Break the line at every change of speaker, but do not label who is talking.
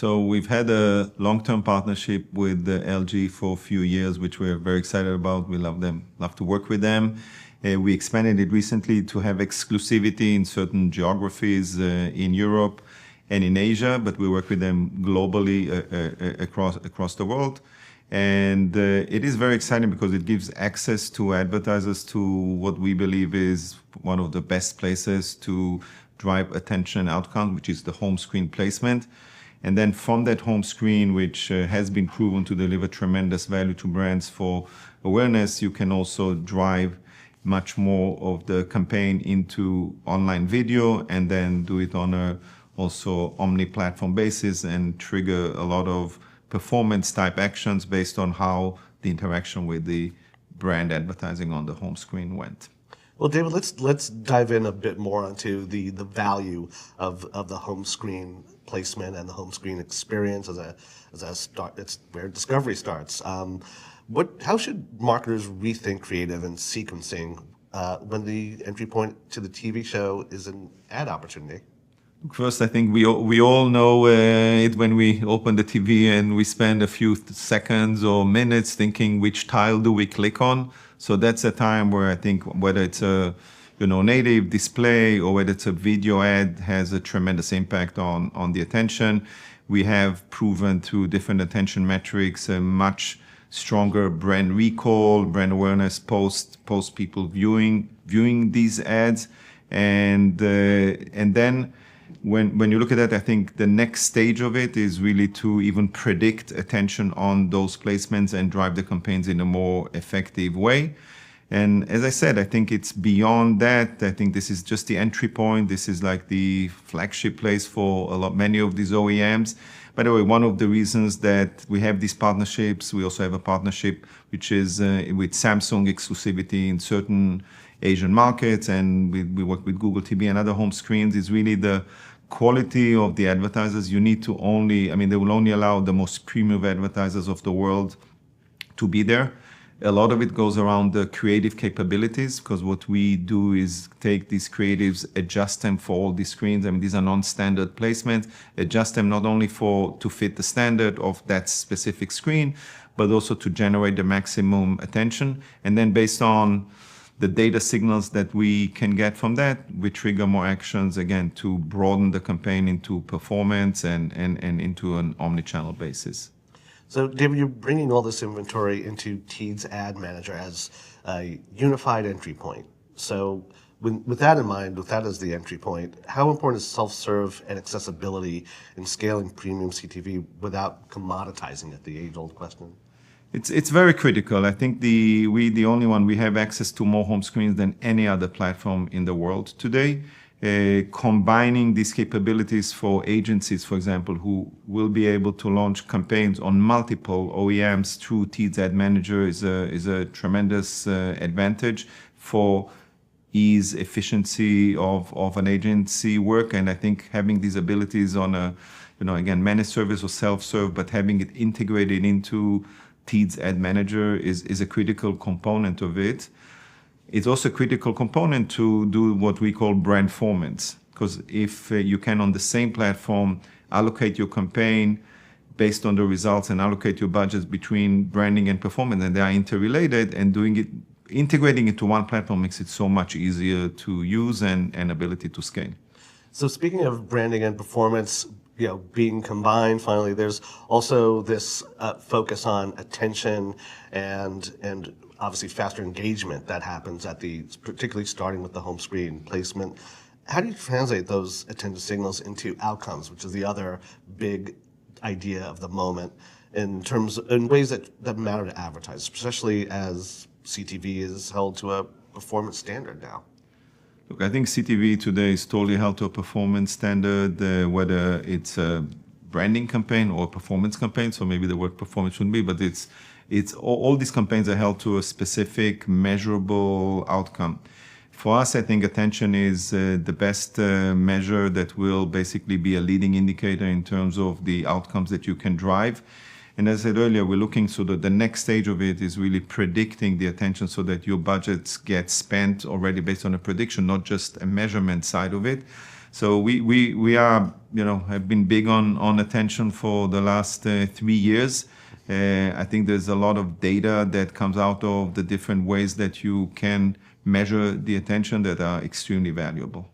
So we've had a long-term partnership with LG for a few years, which we're very excited about. We love to work with them. We expanded it recently to have exclusivity in certain geographies in Europe and in Asia, but we work with them globally across the world. And it is very exciting because it gives access to advertisers to what we believe is one of the best places to drive attention outcomes, which is the home screen placement. And then from that home screen, which has been proven to deliver tremendous value to brands for awareness, you can also drive much more of the campaign into online video and then do it on a also omni-platform basis and trigger a lot of performance type actions based on how the interaction with the brand advertising on the home screen went.
Well, David, let's dive in a bit more onto the value of the home screen placement and the home screen experience as a start. It's where discovery starts. How should marketers rethink creative and sequencing when the entry point to the TV show is an ad opportunity?
First, I think we all know it when we open the TV and we spend a few seconds or minutes thinking which tile do we click on. So that's a time where I think whether it's a native display or whether it's a video ad has a tremendous impact on the attention. We have proven through different attention metrics a much stronger brand recall, brand awareness post people viewing these ads, and then. When you look at that, I think the next stage of it is really to even predict attention on those placements and drive the campaigns in a more effective way. And as I said, I think it's beyond that. I think this is just the entry point. This is like the flagship place for many of these OEMs. By the way, one of the reasons that we have these partnerships, we also have a partnership which is with Samsung exclusivity in certain Asian markets, and we work with Google TV and other home screens, is really the quality of the advertisers. You need to they will only allow the most premium advertisers of the world to be there. A lot of it goes around the creative capabilities, because what we do is take these creatives, adjust them for all these screens. These are non-standard placements, adjust them not only to fit the standard of that specific screen, but also to generate the maximum attention. And then based on the data signals that we can get from that, we trigger more actions, again, to broaden the campaign into performance and into an omni-channel basis.
So, David, you're bringing all this inventory into Teads Ad Manager as a unified entry point. So, with that in mind, with that as the entry point, how important is self-serve and accessibility in scaling premium CTV without commoditizing it, the age-old question?
It's very critical. I think the only one, we have access to more home screens than any other platform in the world today. Combining these capabilities for agencies, for example, who will be able to launch campaigns on multiple OEMs through Teads Ad Manager is a tremendous advantage for ease, efficiency of an agency work. And I think having these abilities on again, managed service or self-serve, but having it integrated into Teads Ad Manager is a critical component of it. It's also a critical component to do what we call brand formants, because if you can on the same platform allocate your campaign based on the results and allocate your budgets between branding and performance, and they are interrelated, and integrating it to one platform makes it so much easier to use and ability to scale.
So speaking of branding and performance, being combined, finally, there's also this focus on attention and obviously faster engagement that happens particularly starting with the home screen placement. How do you translate those attention signals into outcomes, which is the other big idea of the moment, in ways that matter to advertisers, especially as CTV is held to a performance standard now?
Look, I think CTV today is totally held to a performance standard, whether it's a branding campaign or a performance campaign. So maybe the word performance shouldn't be, but it's all these campaigns are held to a specific measurable outcome. For us, I think attention is the best measure that will basically be a leading indicator in terms of the outcomes that you can drive. And as I said earlier, we're looking so that the next stage of it is really predicting the attention so that your budgets get spent already based on a prediction, not just a measurement side of it. So we are, have been big on attention for the last 3 years. I think there's a lot of data that comes out of the different ways that you can measure the attention that are extremely valuable.